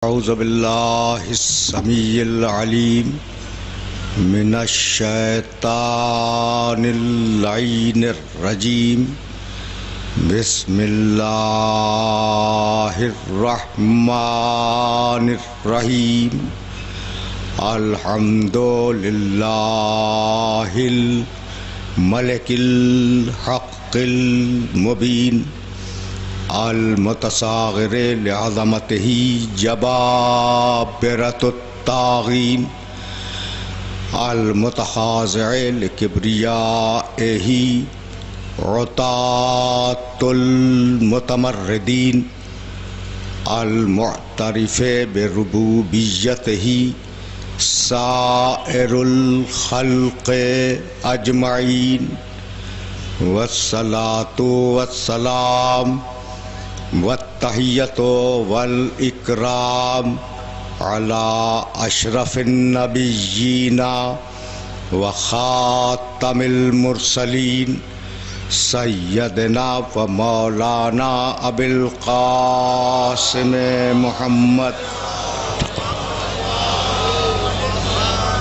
اعوذ باللہ السمیع العلیم من الشیطان اللعین الرجیم بسم اللہ الرحمن الرحیم الحمد للہ الملک الحق المبین المتصاغر لعظمتہ جبابرۃ الطاغین المتخاضع لکبریائہ عتاۃ المتمردین المعترف بربوبیتہ سائر الخلق اجمعین والصلاۃ والسلام والتحیۃ والاکرام علی اشرف النبیین وخاتم المرسلین سیدنا و مولانا ابی القاسم محمد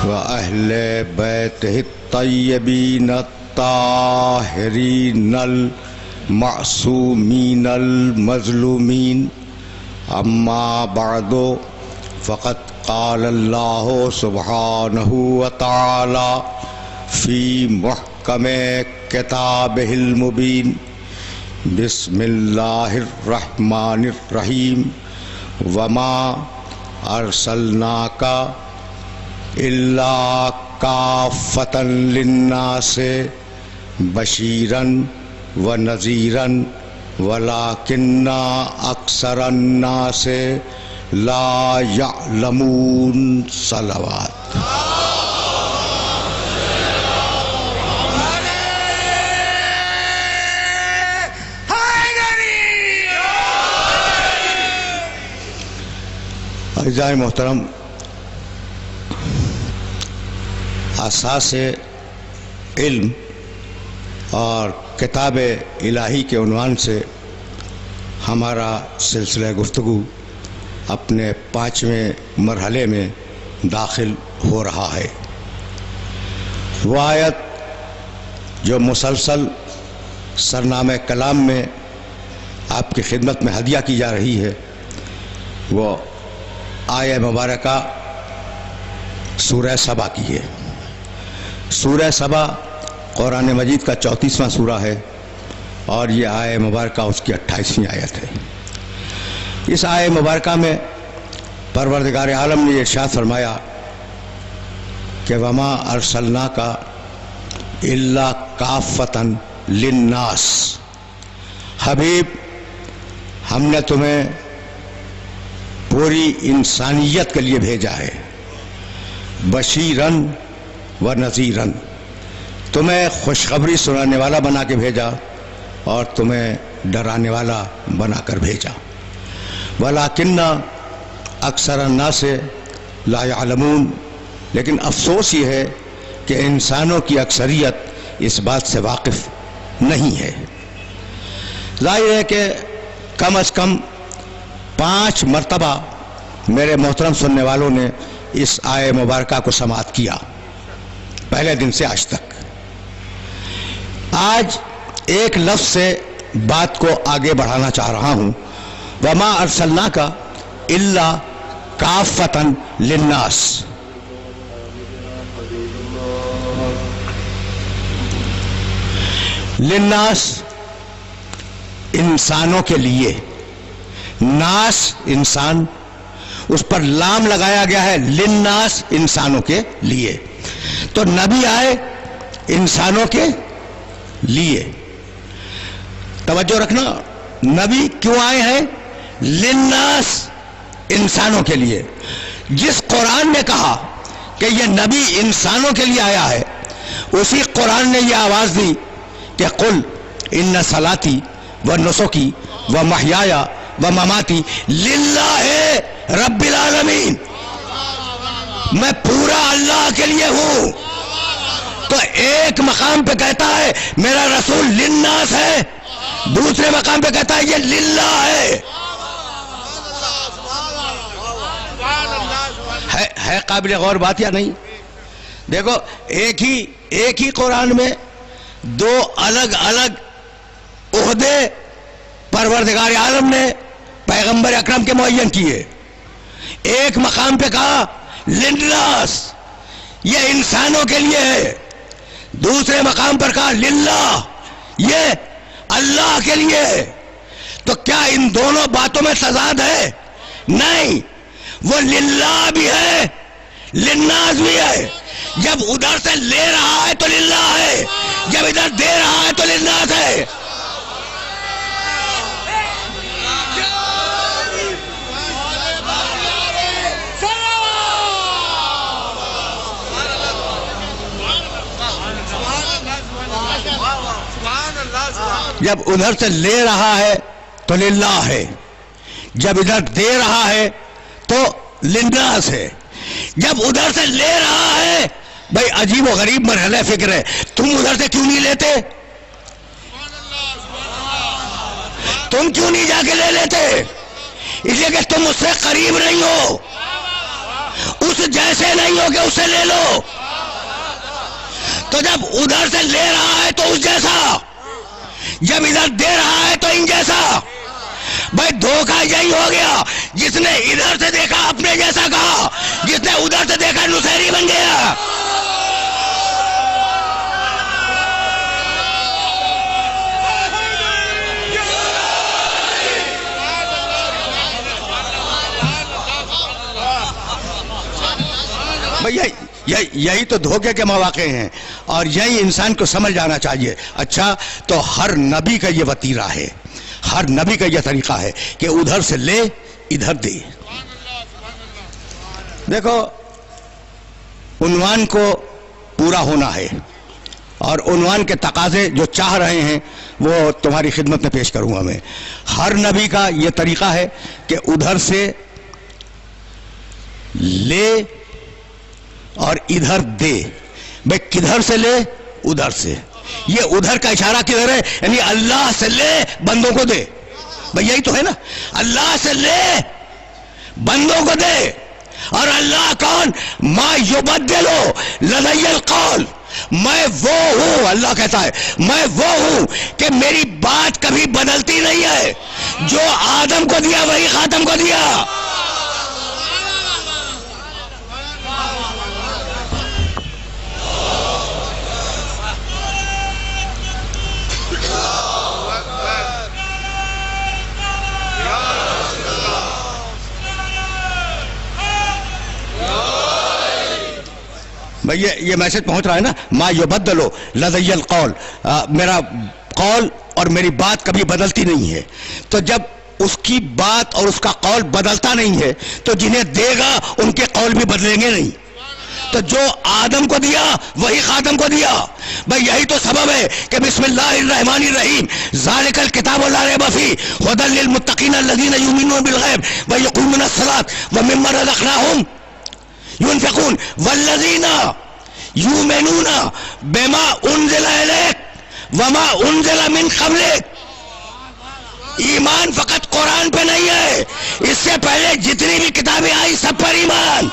و اہل بیتہ الطیبین الطاہرین المعصومین المظلومین اما بعد فقد قال اللہ سبحانہ وتعالی فی محکم کتابہ المبین بسم اللہ الرحمن الرحیم وما ارسلناک الا کافۃ للناس بشیرا ونذیرا ولکن اکثر الناس لا یعلمون صلوات۔ اعزائے محترم، اساس علم اور کتاب الہی کے عنوان سے ہمارا سلسلہ گفتگو اپنے 5ویں مرحلے میں داخل ہو رہا ہے۔ وہ آیت جو مسلسل سرنامہ کلام میں آپ کی خدمت میں ہدیہ کی جا رہی ہے وہ آیہ مبارکہ سورہ سبا کی ہے۔ سورہ سبا قرآن مجید کا 34واں سورہ ہے اور یہ آیہ مبارکہ اس کی 28ویں آیت ہے۔ اس آیہ مبارکہ میں پروردگار عالم نے ارشاد فرمایا کہ وما ارسلناک الا کافۃ للناس، حبیب ہم نے تمہیں پوری انسانیت کے لیے بھیجا ہے، بشیرن و نذیرن، تمہیں خوشخبری سنانے والا بنا کے بھیجا اور تمہیں ڈرانے والا بنا کر بھیجا۔ ولیکن اکثر الناس لا یعلمون، لیکن افسوس یہ ہے کہ انسانوں کی اکثریت اس بات سے واقف نہیں ہے۔ ظاہر ہے کہ کم از کم 5 مرتبہ میرے محترم سننے والوں نے اس آیہ مبارکہ کو سماعت کیا پہلے دن سے آج تک۔ آج ایک لفظ سے بات کو آگے بڑھانا چاہ رہا ہوں، وما ارسلناک الا کافۃ للناس۔ للناس انسانوں کے لیے، ناس انسان، اس پر لام لگایا گیا ہے، للناس انسانوں کے لیے، تو نبی آئے انسانوں کے لیے۔ توجہ رکھنا، نبی کیوں آئے ہیں؟ للناس، انسانوں کے لیے۔ جس قرآن نے کہا کہ یہ نبی انسانوں کے لیے آیا ہے، اسی قرآن نے یہ آواز دی کہ قل ان صلاتی و نسکی و محیای و مماتی للہ رب العالمین، میں پورا اللہ کے لیے ہوں۔ تو ایک مقام پہ کہتا ہے میرا رسول للناس ہے، دوسرے مقام پہ کہتا ہے یہ للہ ہے۔ ہے قابل غور بات یا نہیں؟ دیکھو ایک ہی قرآن میں دو الگ الگ عہدے پروردگار عالم نے پیغمبر اکرم کے معین کیے. ایک مقام پہ کہا للناس، یہ انسانوں کے لیے ہے. دوسرے مقام پر کہا للہ، یہ اللہ کے لیے ہے. تو کیا ان دونوں باتوں میں تضاد ہے؟ نہیں، وہ للہ بھی ہے للناس بھی ہے. جب ادھر سے لے رہا ہے تو للہ ہے، جب ادھر دے رہا ہے تو للناس ہے. جب ادھر سے لے رہا ہے تو للہ ہے، جب ادھر دے رہا ہے تو للناس ہے. جب ادھر سے لے رہا ہے، بھئی عجیب و غریب مرحلہ فکر ہے. تم ادھر سے کیوں نہیں لیتے؟ تم کیوں نہیں جا کے لے لیتے؟ اس لیے کہ تم اس سے قریب نہیں ہو، اس جیسے نہیں ہو کہ اس سے لے لو. تو جب ادھر سے لے رہا ہے تو اس جیسا، جب ادھر دے رہا ہے تو ان جیسا. بھائی دھوکہ یہی ہو گیا، جس نے ادھر سے دیکھا اپنے جیسا کہا، جس نے ادھر سے دیکھا نصیری بن گیا. بھائی یہی تو دھوکے کے مواقع ہیں، اور یہی انسان کو سمجھ جانا چاہیے. اچھا تو ہر نبی کا یہ وتیرہ ہے، ہر نبی کا یہ طریقہ ہے کہ ادھر سے لے ادھر دے. دیکھو عنوان کو پورا ہونا ہے، اور عنوان کے تقاضے جو چاہ رہے ہیں وہ تمہاری خدمت میں پیش کروں گا میں. ہر نبی کا یہ طریقہ ہے کہ ادھر سے لے اور ادھر دے. بھئی کدھر سے لے؟ ادھر سے. یہ ادھر کا اشارہ کدھر ہے؟ یعنی اللہ سے لے بندوں کو دے. بھئی یہی تو ہے نا، اللہ سے لے بندوں کو دے. اور اللہ کون؟ ما یبدلو لدی القول، میں وہ ہوں، اللہ کہتا ہے میں وہ ہوں کہ میری بات کبھی بدلتی نہیں ہے. جو آدم کو دیا وہی خاتم کو دیا. بھئی یہ میسج پہنچ رہا ہے نا، ما یبدلو لدی القول، میرا قول اور میری بات کبھی بدلتی نہیں ہے. تو جب اس کی بات اور اس کا قول بدلتا نہیں ہے تو جنہیں دے گا ان کے قول بھی بدلیں گے نہیں. تو جو آدم کو دیا وہی خاتم کو دیا. بھئی یہی تو سبب ہے کہ بسم اللہ الرحمن الرحیم، ذالک الکتاب لا ریب فیہ ھدی للمتقین الذین یؤمنون بالغیب ویقیمون الصلاۃ ومما رزقناہم ينفقون والذین یؤمنون بما انزل الیک وما انزل من قبلک. ایمان فقط قرآن پہ نہیں ہے، اس سے پہلے جتنی بھی کتابیں آئی سب پر ایمان.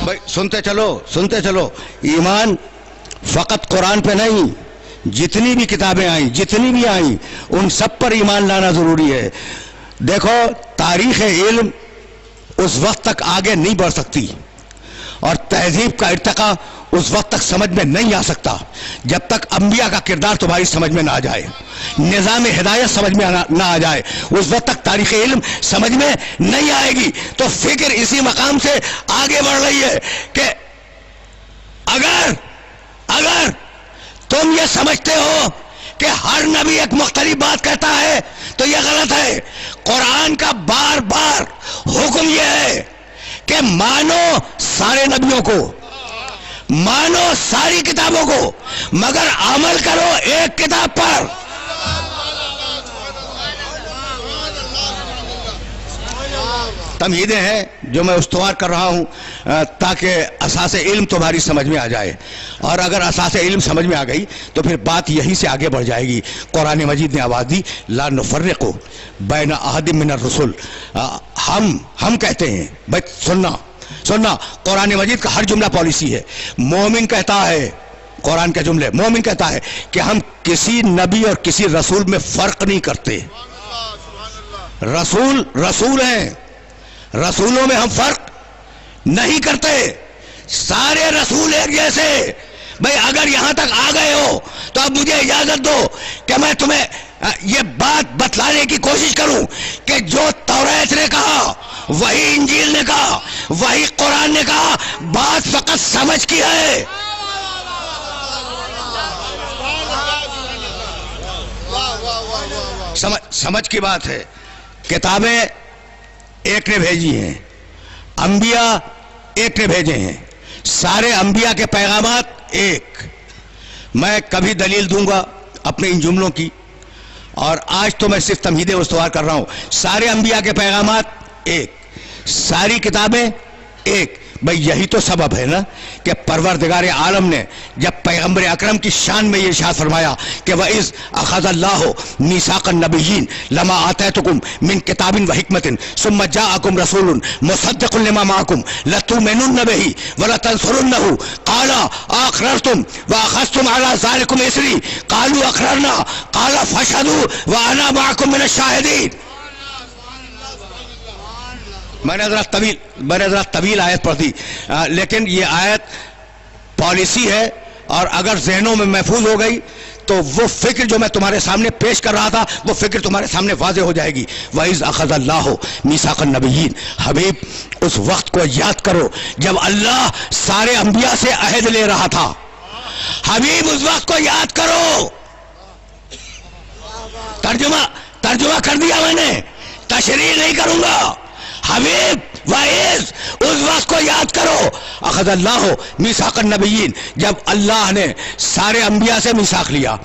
بھائی سنتے چلو، ایمان فقط قرآن پہ نہیں، جتنی بھی کتابیں آئیں، جتنی بھی آئیں، ان سب پر ایمان لانا ضروری ہے. دیکھو تاریخ علم اس وقت تک آگے نہیں بڑھ سکتی، اور تہذیب کا ارتقاء اس وقت تک سمجھ میں نہیں آ سکتا جب تک انبیاء کا کردار تمہاری سمجھ میں نہ آ جائے، نظام ہدایت سمجھ میں نہ آ جائے. اس وقت تک تاریخ علم سمجھ میں نہیں آئے گی. تو فکر اسی مقام سے آگے بڑھ رہی ہے کہ اگر تم یہ سمجھتے ہو کہ ہر نبی ایک مختلف بات کہتا ہے تو یہ غلط ہے. قرآن کا بار بار حکم یہ ہے کہ مانو سارے نبیوں کو، مانو ساری کتابوں کو، مگر عمل کرو ایک کتاب پر. تمہیدیں ہیں جو میں استوار کر رہا ہوں تاکہ اساس علم تمہاری سمجھ میں آ جائے، اور اگر اساس علم سمجھ میں آ گئی تو پھر بات یہیں سے آگے بڑھ جائے گی۔ قرآن مجید نے آواز دی لا نفرق بین احد من الرسل، ہم کہتے ہیں بھائی سننا، قرآن مجید کا ہر جملہ پالیسی ہے۔ مومن کہتا ہے، قرآن کے جملے، مومن کہتا ہے کہ ہم کسی نبی اور کسی رسول میں فرق نہیں کرتے۔ رسول ہیں، رسولوں میں ہم فرق نہیں کرتے، سارے رسول ایک جیسے۔ بھئی اگر یہاں تک آ گئے ہو تو اب مجھے اجازت دو کہ میں تمہیں یہ بات بتلانے کی کوشش کروں کہ جو توریت نے کہا، وہی انجیل نے کہا، وہی قرآن نے کہا، بات فقط سمجھ کی ہے۔ سمجھ کی بات ہے۔ کتابیں ایک نے بھیجی ہیں، انبیاء ایک نے بھیجے ہیں، سارے انبیاء کے پیغامات ایک۔ میں کبھی دلیل دوں گا اپنے ان جملوں کی، اور آج تو میں صرف تمہیدیں استوار کر رہا ہوں۔ سارے انبیاء کے پیغامات ایک، ساری کتابیں ایک۔ بھئی یہی تو سبب ہے نا کہ پروردگار عالم نے جب پیغمبر اکرم کی شان میں یہ ارشاد فرمایا کہ وَإِذْ أَخَذَ اللَّهُ مِيثَاقَ النَّبِيِّينَ لَمَا آتَيْتُكُم مِّن كِتَابٍ وَحِكْمَةٍ ثُمَّ جَاءَكُمْ رَسُولٌ مُصَدِّقٌ لِّمَا مَعَكُمْ لَتُؤْمِنُنَّ بِهِ وَلَتَنصُرُنَّهُ قَالَ أَقْرَرْتُمْ وَأَخَذْتُمْ عَلَىٰ ذَلِكُمْ إِصْرِي قَالُوا أَقْرَرْنَا قَالَ فَاشْهَدُوا وَأَنَا مَعَكُم مِّنَ الشَّاهِدِينَ۔ میں نے ذرا طویل آیت پڑھ دی، لیکن یہ آیت پالیسی ہے، اور اگر ذہنوں میں محفوظ ہو گئی تو وہ فکر جو میں تمہارے سامنے پیش کر رہا تھا وہ فکر تمہارے سامنے واضح ہو جائے گی۔ وَإِذْ أَخَذَ اللَّهُ مِيثَاقَ النَّبِيِّينَ، حبیب اس وقت کو یاد کرو جب اللہ سارے انبیاء سے عہد لے رہا تھا۔ حبیب اس وقت کو یاد کرو۔ ترجمہ کر دیا میں نے، تشریح نہیں کروں گا۔ حبیب وَإِذْ اس وقت کو یاد کرو اخذ اللہ میثاق النبیین، جب اللہ نے سارے انبیاء سے میثاق لیا۔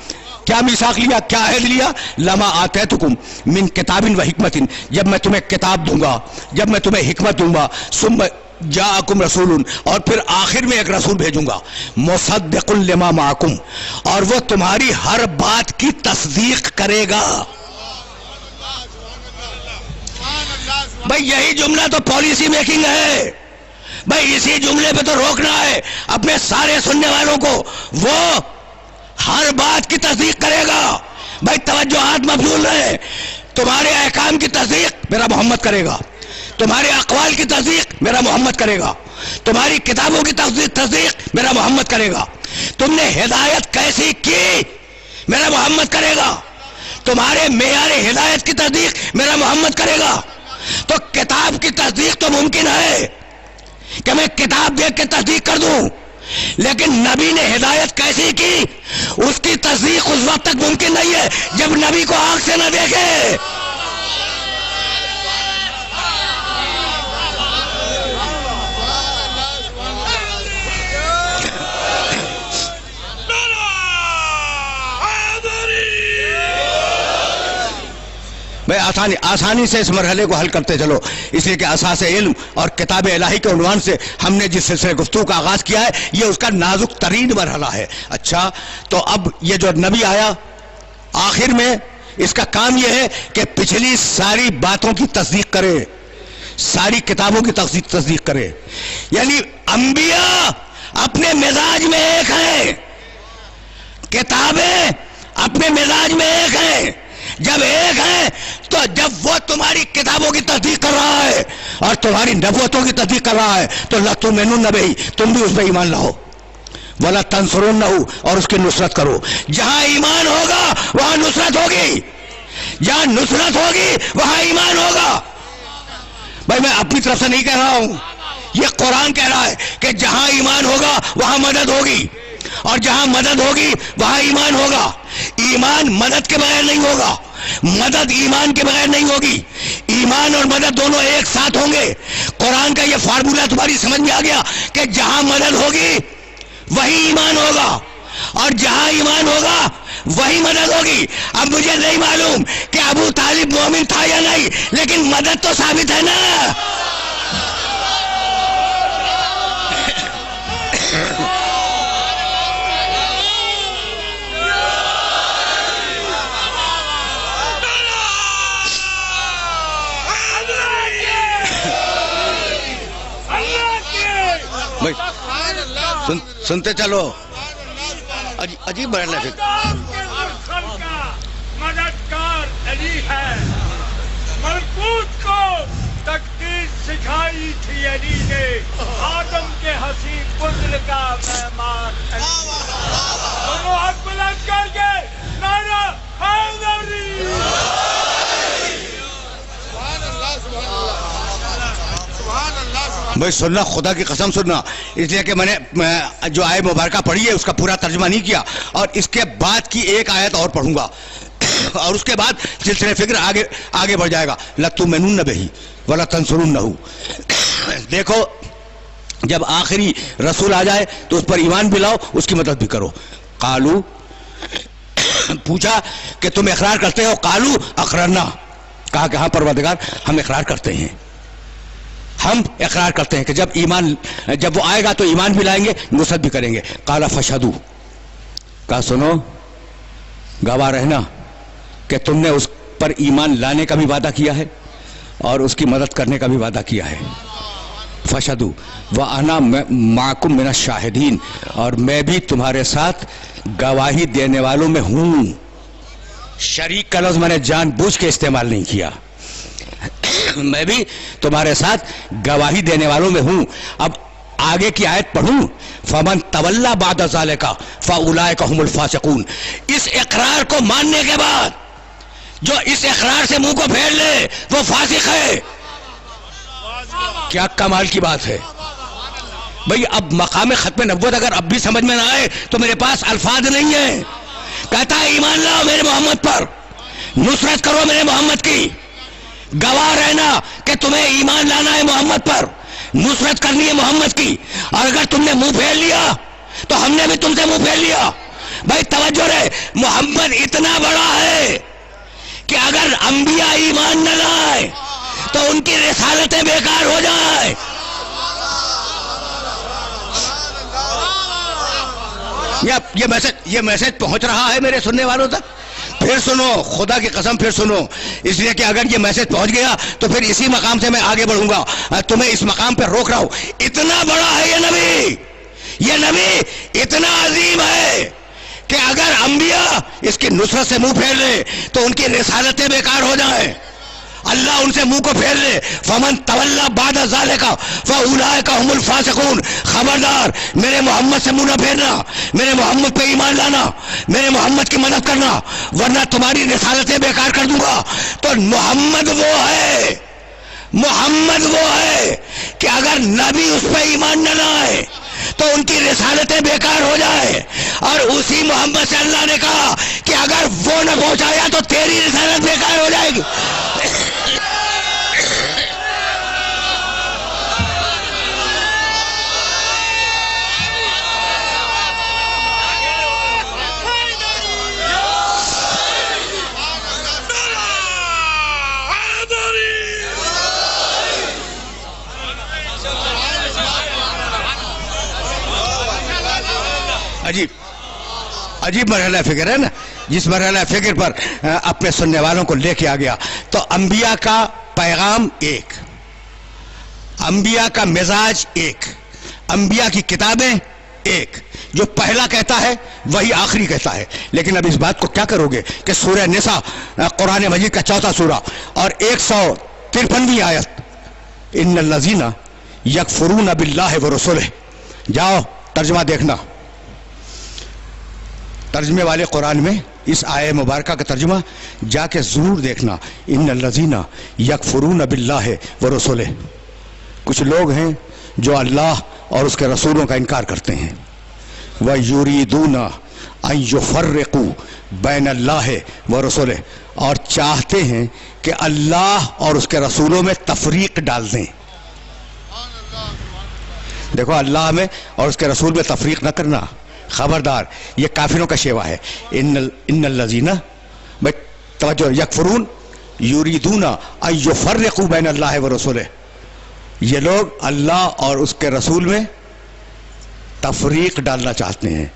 کیا میثاق لیا، کیا عہد لیا؟ لما آتیتکم من کتاب و حکمت، جب میں تمہیں کتاب دوں گا، جب میں تمہیں حکمت دوں گا، ثم جاءکم رسول، اور پھر آخر میں ایک رسول بھیجوں گا، مصدق لما معکم، اور وہ تمہاری ہر بات کی تصدیق کرے گا۔ بھئی یہی جملہ تو پالیسی میکنگ ہے۔ بھئی اسی جملے پہ تو روکنا ہے اپنے سارے سننے والوں کو، وہ ہر بات کی تصدیق کرے گا۔ بھئی توجہات مبذول رہے، تمہارے احکام کی تصدیق میرا محمد کرے گا، تمہارے اقوال کی تصدیق میرا محمد کرے گا، تمہاری کتابوں کی تصدیق میرا محمد کرے گا، تم نے ہدایت کیسی کی میرا محمد کرے گا، تمہارے معیار ہدایت کی تصدیق میرا محمد کرے گا۔ تو کتاب کی تصدیق تو ممکن ہے کہ میں کتاب دیکھ کے تصدیق کر دوں، لیکن نبی نے ہدایت کیسی کی اس کی تصدیق اس وقت تک ممکن نہیں ہے جب نبی کو آنکھ سے نہ دیکھے۔ بھئی آسانی سے اس مرحلے کو حل کرتے چلو، اس لیے کہ اساس علم اور کتاب الہی کے عنوان سے ہم نے جس سلسلے گفتگو کا آغاز کیا ہے یہ اس کا نازک ترین مرحلہ ہے۔ اچھا، تو اب یہ جو نبی آیا آخر میں اس کا کام یہ ہے کہ پچھلی ساری باتوں کی تصدیق کرے، ساری کتابوں کی تصدیق کرے۔ یعنی انبیاء اپنے مزاج میں ایک ہیں، کتابیں اپنے مزاج میں ایک ہیں۔ جب ایک ہے تو جب وہ تمہاری کتابوں کی تصدیق کر رہا ہے اور تمہاری نبوتوں کی تصدیق کر رہا ہے تو لَتُؤْمِنُنَّ بِهِ، تم بھی اس پہ ایمان لاؤ، وَلَتَنصُرُنَّهُ، اور اس کی نصرت کرو۔ جہاں ایمان ہوگا وہاں نصرت ہوگی، جہاں نصرت ہوگی وہاں ایمان ہوگا۔ بھائی میں اپنی طرف سے نہیں کہہ رہا ہوں، یہ قرآن کہہ رہا ہے کہ جہاں ایمان ہوگا وہاں مدد ہوگی، اور جہاں مدد ہوگی وہاں ایمان ہوگا۔ ایمان مدد کے بغیر نہیں ہوگا، مدد ایمان کے بغیر نہیں ہوگی، ایمان اور مدد دونوں ایک ساتھ ہوں گے۔ قرآن کا یہ فارمولہ تمہاری سمجھ میں آ گیا کہ جہاں مدد ہوگی وہی ایمان ہوگا، اور جہاں ایمان ہوگا وہی مدد ہوگی۔ اب مجھے نہیں معلوم کہ ابو طالب مومن تھا یا نہیں، لیکن مدد تو ثابت ہے نا۔ بھائی سنتے چلو. عجیب مرحلہ ہے. مددگار علی ہے. ملکوت کو تقدیر سکھائی تھی علی نے. آدم کے حسین فضل کا مہمان علی. دونوں ہاتھ بلند کر کے نعرہ حیدری. بھائی سننا, خدا کی قسم سننا, اس لیے کہ میں نے جو آیت مبارکہ پڑھی ہے اس کا پورا ترجمہ نہیں کیا, اور اس کے بعد کی ایک آیت اور پڑھوں گا اور اس کے بعد سلسلہ فکر آگے بڑھ جائے گا. لَتُؤْمِنُنَّ بِهِ وَلَتَنْصُرُنَّهُ. دیکھو جب آخری رسول آ جائے تو اس پر ایمان بھی لاؤ, اس کی مدد بھی کرو. قالو, پوچھا کہ تم اقرار کرتے ہو؟ قالو اقررنا, کہا کہ ہاں پروردگار ہم اقرار کرتے ہیں, ہم اقرار کرتے ہیں کہ جب وہ آئے گا تو ایمان بھی لائیں گے, نصرت بھی کریں گے. قال فشہدوا, کہا سنو گواہ رہنا کہ تم نے اس پر ایمان لانے کا بھی وعدہ کیا ہے اور اس کی مدد کرنے کا بھی وعدہ کیا ہے. فشہدوا وانا معکم من الشاہدین, اور میں بھی تمہارے ساتھ گواہی دینے والوں میں ہوں. شریک کا لفظ میں نے جان بوجھ کے استعمال نہیں کیا, میں بھی تمہارے ساتھ گواہی دینے والوں میں ہوں. اب آگے کی آیت پڑھوں, فمن تولی بعد ذالک فاولئک هم الفاسقون. اس اقرار کو ماننے کے بعد جو اس اقرار سے منہ کو پھیر لے وہ فاسق ہے. کیا کمال کی بات ہے بھئی. اب مقام ختم نبوت اگر اب بھی سمجھ میں نہ آئے تو میرے پاس الفاظ نہیں ہیں. کہتا ہے ایمان لاؤ میرے محمد پر, نصرت کرو میرے محمد کی, گواہ رہنا کہ تمہیں ایمان لانا ہے محمد پر, نصرت کرنی ہے محمد کی, اور اگر تم نے منہ پھیر لیا تو ہم نے بھی تم سے منہ پھیر لیا. بھائی توجہ رہے, محمد اتنا بڑا ہے کہ اگر انبیاء ایمان نہ لائے تو ان کی رسالتیں بیکار ہو جائیں. یہ میسج پہنچ رہا ہے میرے سننے والوں تک؟ پھر سنو, خدا کی قسم پھر سنو, اس لیے کہ اگر یہ میسج پہنچ گیا تو پھر اسی مقام سے میں آگے بڑھوں گا. تمہیں اس مقام پہ روک رہا ہوں. اتنا بڑا ہے یہ نبی اتنا عظیم ہے کہ اگر انبیاء اس کی نصرت سے منہ پھیر لے تو ان کی رسالتیں بیکار ہو جائیں, اللہ ان سے منہ کو پھیر لے. فمن تولی بعد ذالک فاولئک هم الفاسقون. خبردار میرے محمد سے منہ نہ پھیرنا, میرے محمد پہ ایمان لانا, میرے محمد کی مدد کرنا, ورنہ تمہاری رسالتیں بیکار کر دوں گا. تو محمد وہ ہے کہ اگر نبی اس پہ ایمان نہ لائے تو ان کی رسالتیں بیکار ہو جائے, اور اسی محمد سے اللہ نے کہا کہ اگر وہ نہ پہنچایا تو تیری رسالت بیکار ہو جائے گی. عجیب مرحلہ فکر ہے نا, جس مرحلہ فکر پر اپنے سننے والوں کو لے کے آ گیا. تو انبیاء کا پیغام ایک, انبیاء کا مزاج ایک, انبیاء کی کتابیں ایک, جو پہلا کہتا ہے وہی آخری کہتا ہے. لیکن اب اس بات کو کیا کرو گے کہ سورہ نساء قرآن مجید کا 4واں سورہ اور 153ویں آیت, ان الذین یکفرون باللہ ورسلہ. جاؤ ترجمہ دیکھنا, ترجمے والے قرآن میں اس آیہ مبارکہ کا ترجمہ جا کے ضرور دیکھنا. ان الذین یکفرون باللہ ورسلہ. کچھ لوگ ہیں جو اللہ اور اس کے رسولوں کا انکار کرتے ہیں. وَيُرِيدُونَ أَن يُفَرِّقُوا بَيْنَ اللَّهِ وَرُسُلِهِ, اور چاہتے ہیں کہ اللہ اور اس کے رسولوں میں تفریق ڈال دیں. دیکھو اللہ میں اور اس کے رسول میں تفریق نہ کرنا, خبردار, یہ کافروں کا شیوا ہے. ان الذین, توجہ, یکفرون یریدون ان یفرقوا بین اللہ ورسولہ. یہ لوگ اللہ اور اس کے رسول میں تفریق ڈالنا چاہتے ہیں.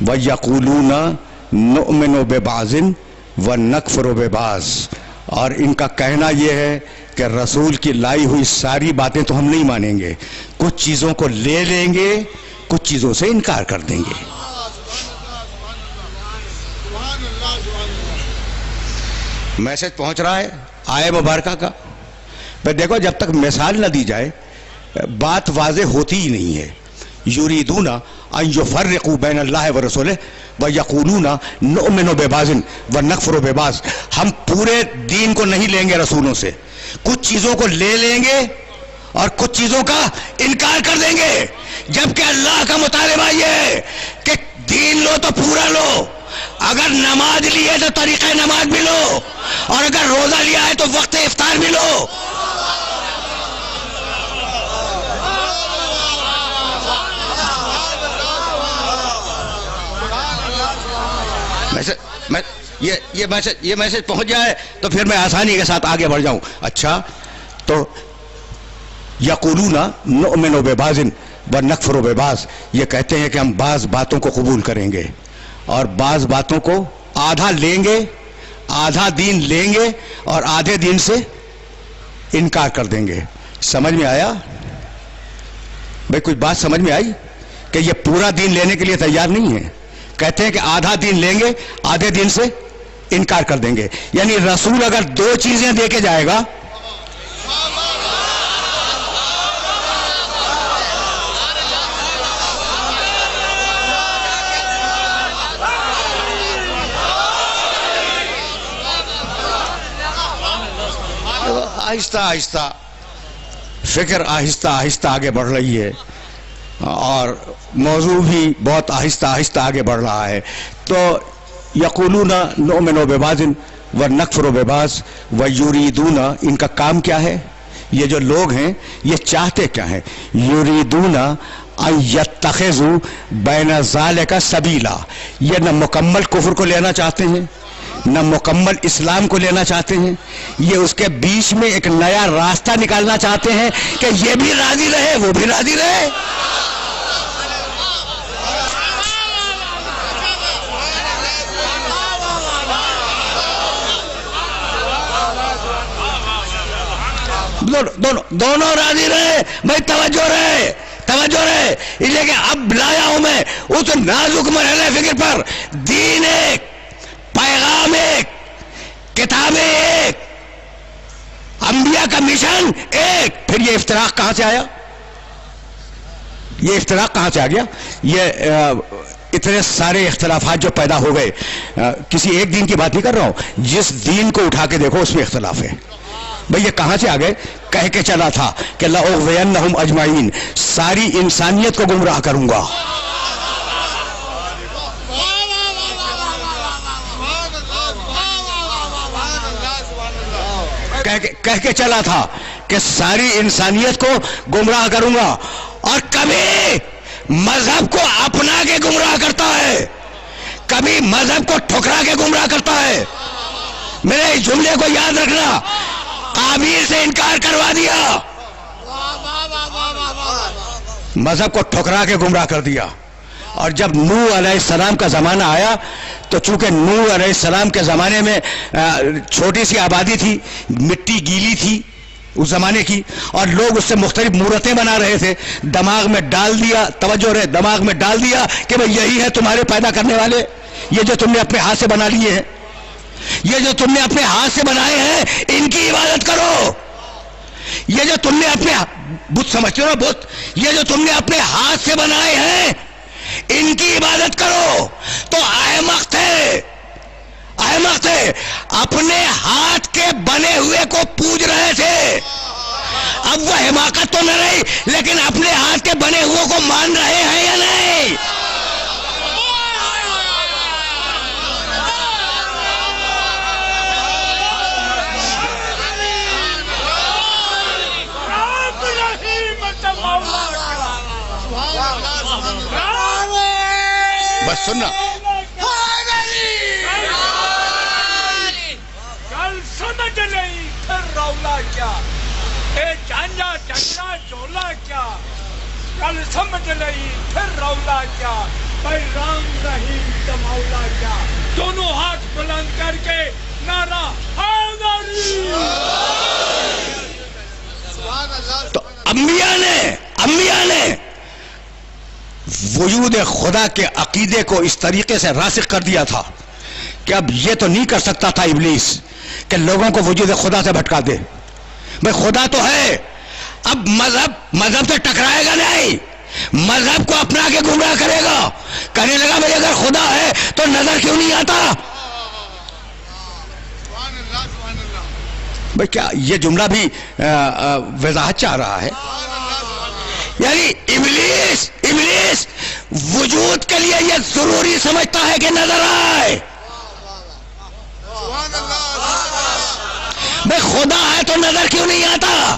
وَيَقُولُونَ نُؤْمِنُ بِبَعْضٍ وَنَكْفُرُ بِبَعْضٍ, اور ان کا کہنا یہ ہے کہ رسول کی لائی ہوئی ساری باتیں تو ہم نہیں مانیں گے، کچھ چیزوں کو لے لیں گے، کچھ چیزوں سے انکار کر دیں گے۔ میسج پہنچ رہا ہے آئے مبارکہ کا؟ پھر دیکھو جب تک مثال نہ دی جائے بات واضح ہوتی ہی نہیں ہے۔ یریدون ان یفرقوا بین اللہ ورسولہ ویقولون نؤمن ببعض ونکفر ببعض، ہم پورے دین کو نہیں لیں گے رسولوں سے، کچھ چیزوں کو لے لیں گے اور کچھ چیزوں کا انکار کر دیں گے، جبکہ اللہ کا مطالبہ یہ ہے کہ دین لو تو پورا لو، اگر نماز لی ہے تو طریقہ نماز بھی لو، اور اگر روزہ لیا ہے تو وقت افطار بھی لو۔ یہ میسج پہنچ جائے تو پھر میں آسانی کے ساتھ آگے بڑھ جاؤں۔ اچھا تو یقولون نؤمن ببعض ونکفر ببعض، یہ کہتے ہیں کہ ہم بعض باتوں کو قبول کریں گے اور بعض باتوں کو آدھا لیں گے، آدھا دین لیں گے اور آدھے دین سے انکار کر دیں گے۔ سمجھ میں آیا بھئی؟ کچھ بات سمجھ میں آئی کہ یہ پورا دین لینے کے لیے تیار نہیں ہے، کہتے ہیں کہ آدھا دین لیں گے، آدھے دین سے انکار کر دیں گے۔ یعنی رسول اگر دو چیزیں دے کے جائے گا، آہستہ آہستہ فکر آہستہ آہستہ آگے بڑھ رہی ہے اور موضوع بھی بہت آہستہ آہستہ آگے بڑھ رہا ہے۔ تو یقولون نؤمن ببعض ونکفر ببعض ویریدون، ان کا کام کیا ہے؟ یہ جو لوگ ہیں یہ چاہتے کیا ہیں؟ یریدون ان یتخذوا بین ذالک سبیلا، یہ نہ مکمل کفر کو لینا چاہتے ہیں نہ مکمل اسلام کو لینا چاہتے ہیں، یہ اس کے بیچ میں ایک نیا راستہ نکالنا چاہتے ہیں کہ یہ بھی راضی رہے وہ بھی راضی رہے۔ دونوں راضی رہے۔ بھائی توجہ رہے، توجہ رہے، اس لیے کہ اب لایا ہوں میں اس نازک مرحلے فکر پر، دین ایک، پیغام ایک، کتابیں ایک، انبیاء کا مشن ایک۔ پھر یہ افتراق کہاں سے آیا؟ یہ افتراق کہاں سے آ گیا؟ یہ اتنے سارے اختلافات جو پیدا ہو گئے، کسی ایک دین کی بات نہیں کر رہا ہوں، جس دین کو اٹھا کے دیکھو اس میں اختلاف ہے۔ بھئی یہ کہاں سے آ گئے؟ کہہ کے چلا تھا کہ لأغوینہم اجمعین، ساری انسانیت کو گمراہ کروں گا۔ کہہ کے چلا تھا کہ ساری انسانیت کو گمراہ کروں گا، اور کبھی مذہب کو اپنا کے گمراہ کرتا ہے، کبھی مذہب کو ٹھکرا کے گمراہ کرتا ہے۔ میرے اس جملے کو یاد رکھنا، قابیل سے انکار کروا دیا، مذہب کو ٹھکرا کے گمراہ کر دیا۔ اور جب نوح علیہ السلام کا زمانہ آیا تو چونکہ نوح علیہ السلام کے زمانے میں چھوٹی سی آبادی تھی، مٹی گیلی تھی اس زمانے کی، اور لوگ اس سے مختلف مورتیں بنا رہے تھے، دماغ میں ڈال دیا، توجہ رہے، دماغ میں ڈال دیا کہ بھئی یہی ہے تمہارے پیدا کرنے والے، یہ جو تم نے اپنے ہاتھ سے بنا لیے ہیں، یہ جو تم نے اپنے ہاتھ سے بنائے ہیں ان کی عبادت کرو، یہ جو تم نے اپنے بت سمجھتے ہو نا، بت، یہ جو تم نے اپنے ہاتھ سے بنائے ہیں ان کی عبادت کرو۔ تو احمق تھے، احمق تھے، اپنے ہاتھ کے بنے ہوئے کو پوج رہے تھے۔ اب وہ حماقت تو نہ رہی، لیکن اپنے ہاتھ کے بنے ہوئے کو مان رہے ہیں یا نہیں؟ بس سننا، کل سمجھ نہیں پھر رولا کیا، اے جانجا جنگا جولا کیا، کل سمجھ نہیں پھر رولا کیا، بھائی رام رحیم مولا کیا، دونوں ہاتھ بلند کر کے نعرہ حیدری وجود خدا کے عقیدے کو اس طریقے سے راسخ کر دیا تھا کہ اب یہ تو نہیں کر سکتا تھا ابلیس کہ لوگوں کو وجود خدا سے بھٹکا دے. بھئی خدا تو ہے، اب مذہب سے ٹکرائے گا نہیں، مذہب کو اپنا کے گمراہ کرے گا. کہنے لگا بھئی اگر خدا ہے تو نظر کیوں نہیں آتا؟ بھئی کیا یہ جملہ بھی وضاحت چاہ رہا ہے؟ یعنی ابلیس وجود کے لیے یہ ضروری سمجھتا ہے کہ نظر آئے. بھئی خدا ہے تو نظر کیوں نہیں آتا؟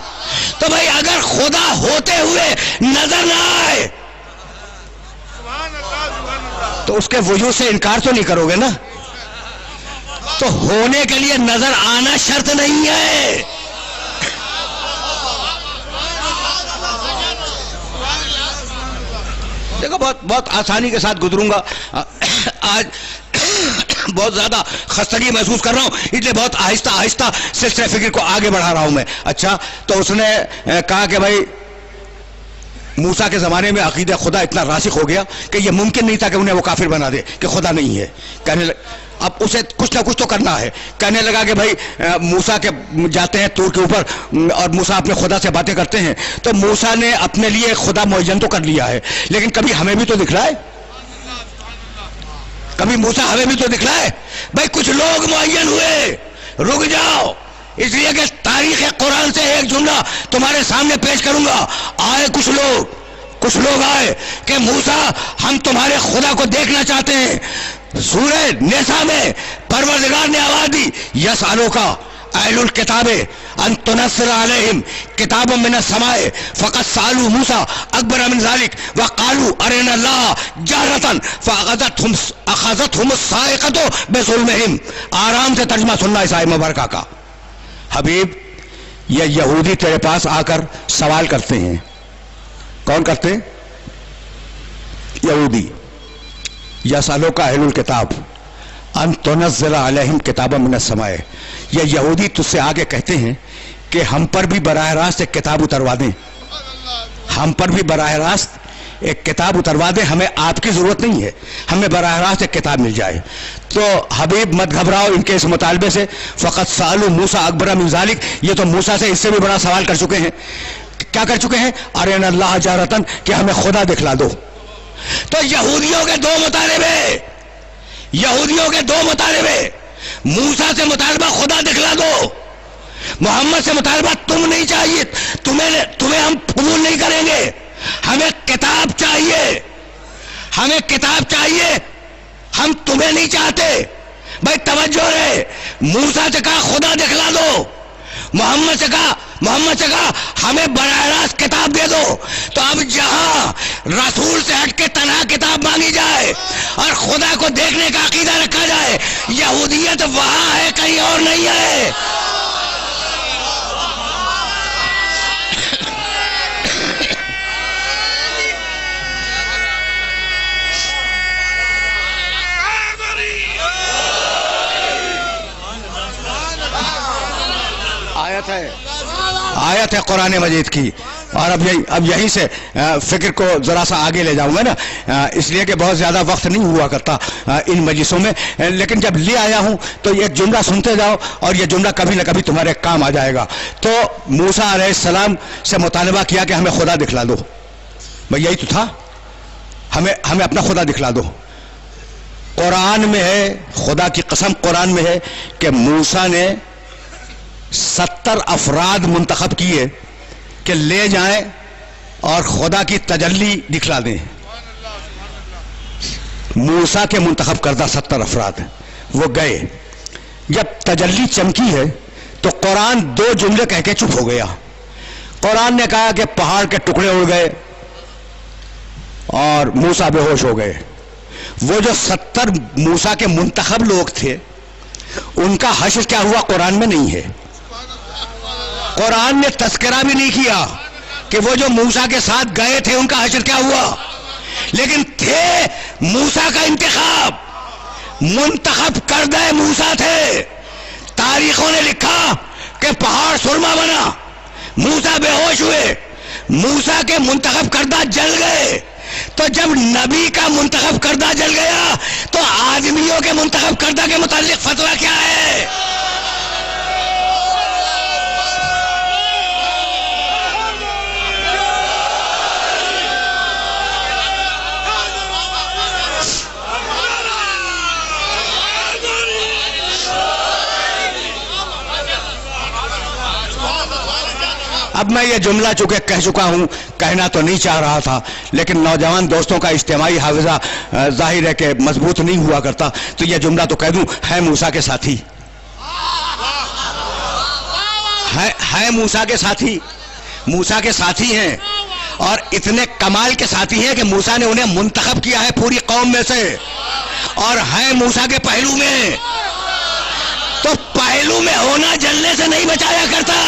تو بھئی اگر خدا ہوتے ہوئے نظر نہ آئے تو اس کے وجود سے انکار تو نہیں کرو گے نا؟ تو ہونے کے لیے نظر آنا شرط نہیں ہے. دیکھو بہت آسانی کے ساتھ گزروں گا. آج بہت زیادہ خستگی محسوس کر رہا ہوں، اس لیے بہت آہستہ آہستہ سلسلہ فکر کو آگے بڑھا رہا ہوں میں. اچھا، تو اس نے کہا کہ بھائی موسیٰ کے زمانے میں عقیدہ خدا اتنا راسخ ہو گیا کہ یہ ممکن نہیں تھا کہ انہیں وہ کافر بنا دے کہ خدا نہیں ہے. کہنے اب اسے کچھ نہ کچھ تو کرنا ہے. کہنے لگا کہ بھائی موسیٰ کے جاتے ہیں طور کے اوپر اور موسیٰ اپنے خدا سے باتیں کرتے ہیں، تو موسیٰ نے اپنے لیے خدا معین تو کر لیا ہے، لیکن کبھی ہمیں بھی تو دکھلائے، کبھی موسیٰ ہمیں بھی تو دکھلائے. بھائی کچھ لوگ معین ہوئے، رک جاؤ، اس لیے کہ تاریخ قرآن سے ایک جملہ تمہارے سامنے پیش کروں گا. آئے کچھ لوگ آئے کہ موسیٰ ہم تمہارے خدا کو دیکھنا چاہتے ہیں. سورہ نساء میں پروردگار نے آواز دی، یسألوک اہل الکتاب ان تنزل علیہم کتاب من السماء فقد سألوا موسیٰ اکبر من ذلک وقالوا ارنا اللہ جہرۃ فاخذتہم الصاعقۃ بظلمہم. آرام سے ترجمہ سننا اس آیت مبارکہ کا. حبیب، یہ یہودی تیرے پاس آ کر سوال کرتے ہیں. کون کرتے ہیں؟ یہودی. یسألوک اہل الکتاب ان تنزل علیہم کتابا من السماء. یہ یہودی تجھ سے آگے کہتے ہیں کہ ہم پر بھی براہ راست ایک کتاب اتروا دیں، ہم پر بھی براہ راست ایک کتاب اتروا دیں، ہمیں آپ کی ضرورت نہیں ہے، ہمیں براہ راست ایک کتاب مل جائے. تو حبیب مت گھبراؤ ان کے اس مطالبے سے. فقط سألوا موسیٰ اکبر من ذلک، یہ تو موسیٰ سے اس سے بھی بڑا سوال کر چکے ہیں. کیا کر چکے ہیں؟ ارنا اللہ جہرۃ، کہ ہمیں خدا دکھلا دو. تو یہودیوں کے دو مطالبے، موسیٰ سے مطالبہ خدا دکھلا دو، محمد سے مطالبہ تم نہیں چاہیے، تمہیں ہم قبول نہیں کریں گے، ہمیں کتاب چاہیے، ہم تمہیں نہیں چاہتے. بھائی توجہ ہے، موسیٰ سے کہا خدا دکھلا دو، محمد سے کہا ہمیں براہ راست کتاب دے دو. تو اب جہاں رسول سے ہٹ کے تنہا کتاب مانگی جائے اور خدا کو دیکھنے کا عقیدہ رکھا جائے، یہودیت وہاں ہے، کہیں اور نہیں ہے. آیت ہے قرآن مجید کی. اور اب یہیں سے فکر کو ذرا سا آگے لے جاؤں گا نا، اس لیے کہ بہت زیادہ وقت نہیں ہوا کرتا ان مجلسوں میں، لیکن جب لے آیا ہوں تو یہ جملہ سنتے جاؤ اور یہ جملہ کبھی نہ کبھی تمہارے کام آ جائے گا. تو موسیٰ علیہ السلام سے مطالبہ کیا کہ ہمیں خدا دکھلا دو. بھئی یہی تو تھا، ہمیں اپنا خدا دکھلا دو. قرآن میں ہے، خدا کی قسم قرآن میں ہے کہ موسیٰ نے 70 افراد منتخب کیے کہ لے جائیں اور خدا کی تجلی دکھلا دیں. موسیٰ کے منتخب کردہ 70 افراد وہ گئے. جب تجلی چمکی ہے تو قرآن 2 جملے کہہ کے چپ ہو گیا. قرآن نے کہا کہ پہاڑ کے ٹکڑے اڑ گئے اور موسیٰ بے ہوش ہو گئے. وہ جو 70 موسیٰ کے منتخب لوگ تھے ان کا حشر کیا ہوا قرآن میں نہیں ہے. قرآن نے تذکرہ بھی نہیں کیا کہ وہ جو موسیٰ کے ساتھ گئے تھے ان کا حشر کیا ہوا. لیکن تھے موسیٰ کا انتخاب، منتخب کردہ موسیٰ تھے. تاریخوں نے لکھا کہ پہاڑ سرما بنا، موسیٰ بے ہوش ہوئے، موسیٰ کے منتخب کردہ جل گئے. تو جب نبی کا منتخب کردہ جل گیا تو آدمیوں کے منتخب کردہ کے متعلق فتویٰ کیا ہے؟ اب میں یہ جملہ چونکہ کہہ چکا ہوں، کہنا تو نہیں چاہ رہا تھا، لیکن نوجوان دوستوں کا اجتماعی حافظہ ظاہر ہے کہ مضبوط نہیں ہوا کرتا، تو یہ جملہ تو کہہ دوں، ہے موسیٰ کے ساتھی، ہے موسیٰ کے ساتھی، موسیٰ کے ساتھی ہیں، اور اتنے کمال کے ساتھی ہیں کہ موسیٰ نے انہیں منتخب کیا ہے پوری قوم میں سے، اور ہیں موسیٰ کے پہلو میں، تو پہلو میں ہونا جلنے سے نہیں بچایا کرتا۔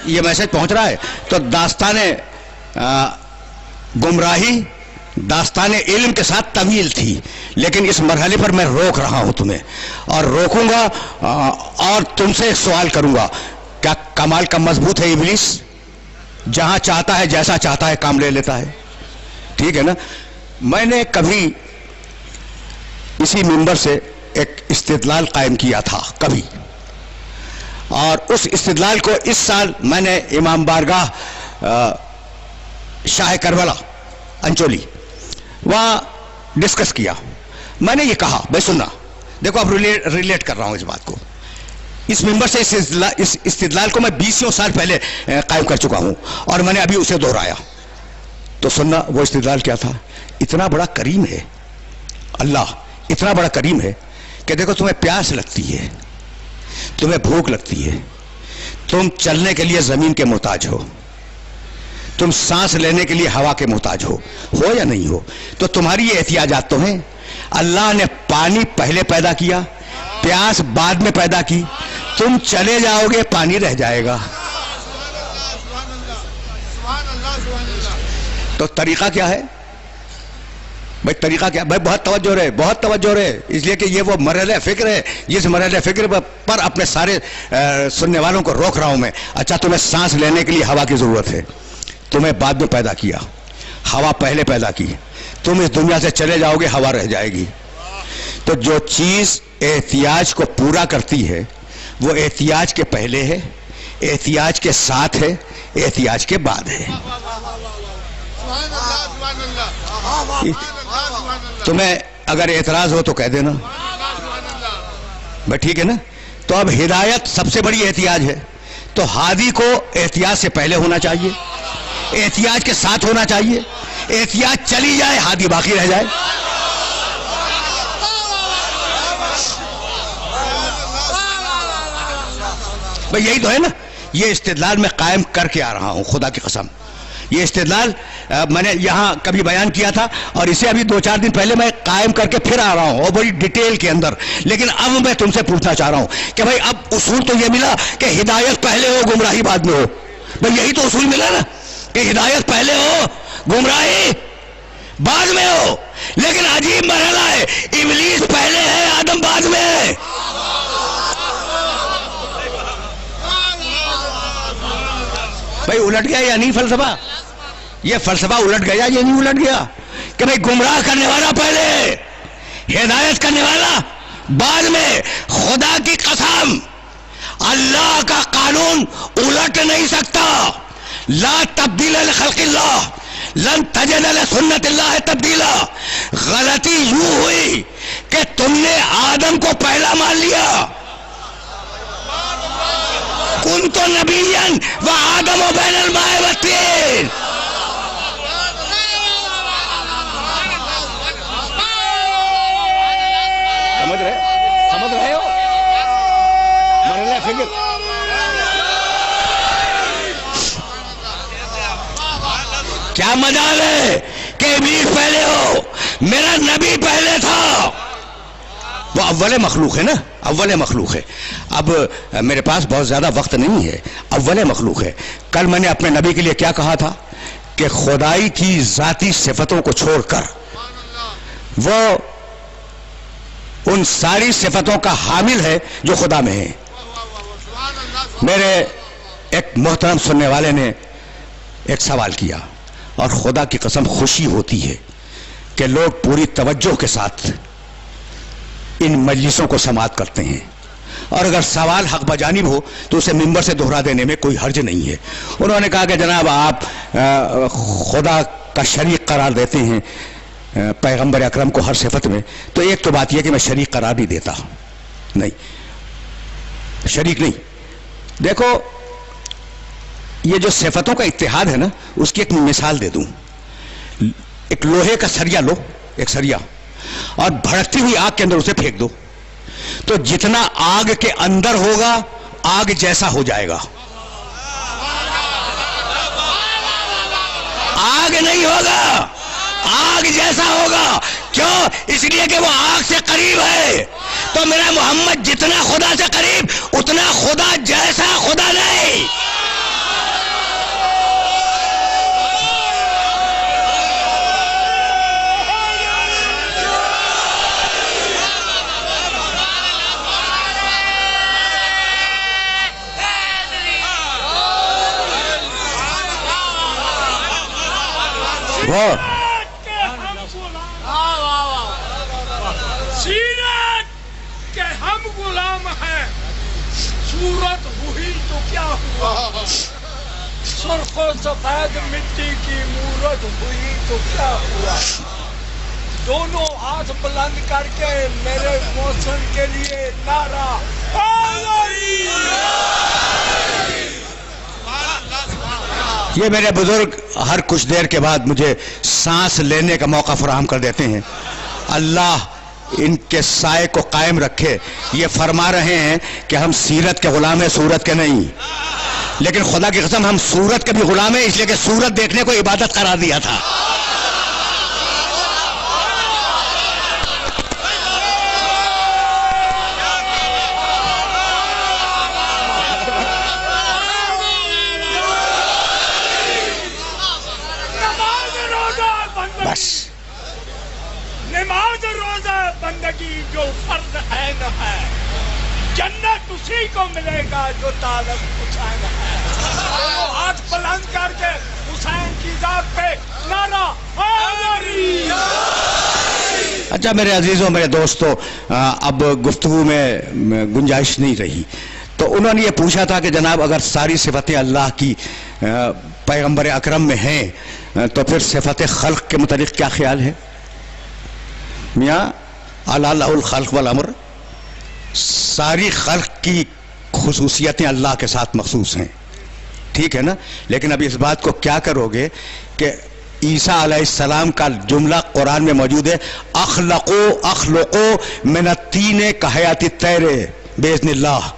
یہ میسج پہنچ رہا ہے۔ تو داستان گمراہی داستان علم کے ساتھ طویل تھی، لیکن اس مرحلے پر میں روک رہا ہوں تمہیں، اور روکوں گا اور تم سے سوال کروں گا، کیا کمال کا مضبوط ہے ابلیس؟ جہاں چاہتا ہے جیسا چاہتا ہے کام لے لیتا ہے، ٹھیک ہے نا؟ میں نے کبھی اسی منبر سے ایک استدلال قائم کیا تھا کبھی، اور اس استدلال کو اس سال میں نے امام بارگاہ شاہ کربلا انچولی وہاں ڈسکس کیا۔ میں نے یہ کہا، بھائی سننا، دیکھو اب ریلیٹ کر رہا ہوں اس بات کو، اس ممبر سے اس استدلال کو میں 20 سال پہلے قائم کر چکا ہوں، اور میں نے ابھی اسے دہرایا۔ تو سننا، وہ استدلال کیا تھا؟ اتنا بڑا کریم ہے اللہ، اتنا بڑا کریم ہے کہ دیکھو تمہیں پیاس لگتی ہے، تمہیں بھوک لگتی ہے، تم چلنے کے لیے زمین کے محتاج ہو، تم سانس لینے کے لیے ہوا کے محتاج ہو یا نہیں ہو، تو تمہاری یہ احتیاجات تو ہیں۔ اللہ نے پانی پہلے پیدا کیا، پیاس بعد میں پیدا کی، تم چلے جاؤ گے پانی رہ جائے گا۔ تو طریقہ کیا ہے بھائی؟ طریقہ کیا بھائی؟ بہت توجہ رہے، بہت توجہ رہے، اس لیے کہ یہ وہ مرحلہ فکر ہے جس مرحلہ فکر پر اپنے سارے سننے والوں کو روک رہا ہوں میں۔ اچھا، تمہیں سانس لینے کے لیے ہوا کی ضرورت ہے، تمہیں بعد میں پیدا کیا، ہوا پہلے پیدا کی، تم اس دنیا سے چلے جاؤ گے، ہوا رہ جائے گی۔ تو جو چیز احتیاج کو پورا کرتی ہے وہ احتیاج کے پہلے ہے، احتیاج کے ساتھ ہے، احتیاج کے بعد ہے۔ تمہیں اگر اعتراض ہو تو کہہ دینا بھائی، ٹھیک ہے نا؟ تو اب ہدایت سب سے بڑی احتیاج ہے، تو ہادی کو احتیاج سے پہلے ہونا چاہیے، احتیاج کے ساتھ ہونا چاہیے، احتیاج چلی جائے ہادی باقی رہ جائے۔ بھئی یہی تو ہے نا، یہ استدلال میں قائم کر کے آ رہا ہوں، خدا کی قسم۔ یہ استدلال میں نے یہاں کبھی بیان کیا تھا، اور اسے ابھی 2-4 دن پہلے میں قائم کر کے پھر آ رہا ہوں، اور بڑی ڈیٹیل کے اندر۔ لیکن اب میں تم سے پوچھنا چاہ رہا ہوں کہ بھئی اب اصول تو یہ ملا کہ ہدایت پہلے ہو، گمراہی بعد میں ہو۔ بھئی یہی تو اصول ملا نا کہ ہدایت پہلے ہو، گمراہی بعد میں ہو۔ لیکن عجیب مرحلہ ہے، ابلیس پہلے ہے، آدم بعد میں ہے۔ بھئی الٹ گیا یا نہیں فلسفہ؟ یہ فلسفہ الٹ گیا یا نہیں الٹ گیا کہ بھئی گمراہ کرنے والا پہلے، ہدایت کرنے والا بعد میں؟ خدا کی قسم، اللہ کا قانون الٹ نہیں سکتا۔ لا تبدیل لخلق اللہ، لن تجد لسنت اللہ تبدیلا۔ غلطی یوں ہوئی کہ تم نے آدم کو پہلا مان لیا، کنت نبیا وآدم بین الماء والطین۔ سمجھ رہے ہو مرحلہ فکر؟ کیا مجال ہے کہ کے بھی پہلے ہو، میرا نبی پہلے تھا. وہ اول مخلوق ہے نا، اول مخلوق ہے. اب میرے پاس بہت زیادہ وقت نہیں ہے، اول مخلوق ہے. کل میں نے اپنے نبی کے لیے کیا کہا تھا کہ خدائی کی ذاتی صفتوں کو چھوڑ کر وہ ان ساری صفتوں کا حامل ہے جو خدا میں ہے. میرے ایک محترم سننے والے نے ایک سوال کیا، اور خدا کی قسم خوشی ہوتی ہے کہ لوگ پوری توجہ کے ساتھ ان مجلسوں کو سماعت کرتے ہیں، اور اگر سوال حق بجانب ہو تو اسے ممبر سے دہرا دینے میں کوئی حرج نہیں ہے. انہوں نے کہا کہ جناب آپ خدا کا شریک قرار دیتے ہیں پیغمبر اکرم کو ہر صفت میں، تو ایک تو بات یہ کہ میں شریک قرار نہیں دیتا، نہیں شریک نہیں. دیکھو یہ جو صفتوں کا اتحاد ہے نا، اس کی ایک مثال دے دوں. ایک لوہے کا سریا لو، ایک سریا، اور بھڑکتی ہوئی آگ کے اندر اسے پھینک دو، تو جتنا آگ کے اندر ہوگا آگ جیسا ہو جائے گا. آگ نہیں ہوگا، آگ جیسا ہوگا. کیوں؟ اس لیے کہ وہ آگ سے قریب ہے. تو میرا محمد جتنا خدا سے قریب اتنا خدا جیسا خدا نہیں. سیرت کہ ہم غلام ہیں، صورت ہوئی تو کیا ہوا، سرخ و سفید مٹی کی مورت ہوئی تو کیا ہوا. دونوں ہاتھ بلند کر کے میرے محسن کے لیے نعرہ یہ میرے بزرگ ہر کچھ دیر کے بعد مجھے سانس لینے کا موقع فراہم کر دیتے ہیں. اللہ ان کے سائے کو قائم رکھے. یہ فرما رہے ہیں کہ ہم سیرت کے غلام ہیں، صورت کے نہیں. لیکن خدا کی قسم ہم صورت کے بھی غلام ہیں، اس لیے کہ صورت دیکھنے کو عبادت قرار دیا تھا. نماز روزہ بندگی جو فرض عین ہے، جنت اسی کو ملے گا جو طالب حسین ہے. ہاتھ بلند کر کے حسین کی ذات پہ نعرہ حیدری. اچھا میرے عزیزوں، میرے دوستوں، اب گفتگو میں گنجائش نہیں رہی. تو انہوں نے یہ پوچھا تھا کہ جناب اگر ساری صفتیں اللہ کی پیغمبر اکرم میں ہیں تو پھر صفت خلق کے متعلق کیا خیال ہے؟ میاں اعلیٰ الخلق والامر، ساری خلق کی خصوصیتیں اللہ کے ساتھ مخصوص ہیں، ٹھیک ہے نا. لیکن اب اس بات کو کیا کرو گے کہ عیسیٰ علیہ السلام کا جملہ قرآن میں موجود ہے، اخلقو من الطین کحیات الطیر باذن اللہ،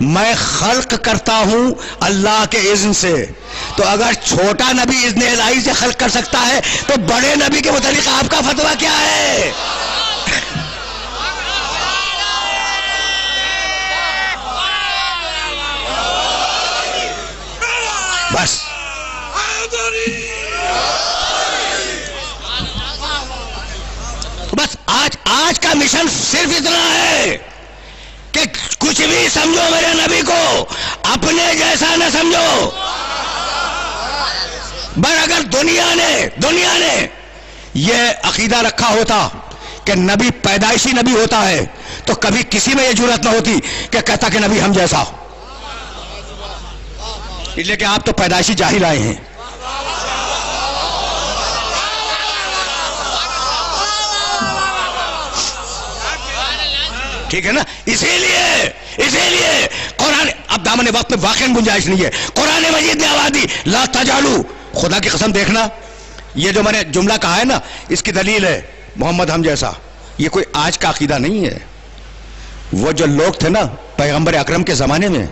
میں خلق کرتا ہوں اللہ کے اذن سے. تو اگر چھوٹا نبی اذن الہی سے خلق کر سکتا ہے تو بڑے نبی کے متعلق آپ کا فتویٰ کیا ہے؟ بس بس آج کا مشن صرف اتنا ہے کہ کچھ بھی سمجھو میرے نبی کو اپنے جیسا نہ سمجھو. بس اگر دنیا نے یہ عقیدہ رکھا ہوتا کہ نبی پیدائشی نبی ہوتا ہے تو کبھی کسی میں یہ جرات نہ ہوتی کہ کہتا کہ نبی ہم جیسا. اس لیے کہ آپ تو پیدائشی جاہل آئے ہیں. ٹھیک ہے نا. اسی لیے قرآن، اب دامن وقت میں واقعی گنجائش نہیں ہے، قرآن مجید نے آواز دی لا تجعلوا. خدا کی قسم دیکھنا، یہ جو میں نے جملہ کہا ہے نا، اس کی دلیل ہے محمد ہم جیسا. یہ کوئی آج کا عقیدہ نہیں ہے. وہ جو لوگ تھے نا پیغمبر اکرم کے زمانے میں،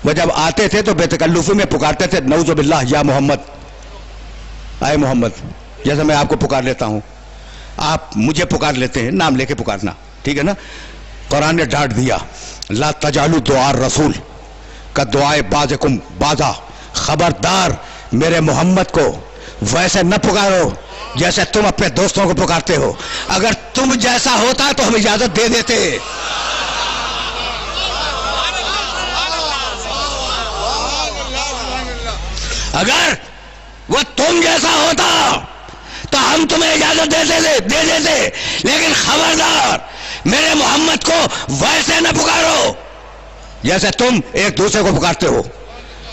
وہ جب آتے تھے تو بے تکلفی میں پکارتے تھے نعوذ باللہ یا محمد، اے محمد. جیسے میں آپ کو پکار لیتا ہوں، آپ مجھے پکار لیتے ہیں، نام لے کے پکارنا، ٹھیک ہے نا؟ قرآن نے ڈانٹ دیا، لا تجعلوا دعاء الرسول کا دعائے بعضکم بعضا، خبردار میرے محمد کو ویسے نہ پکارو جیسے تم اپنے دوستوں کو پکارتے ہو. اگر تم جیسا ہوتا تو ہم اجازت دے دیتے. اگر وہ تم جیسا ہوتا تو ہم تمہیں اجازت دے دیتے، لیکن خبردار میرے محمد کو ویسے نہ پکارو جیسے تم ایک دوسرے کو پکارتے ہو.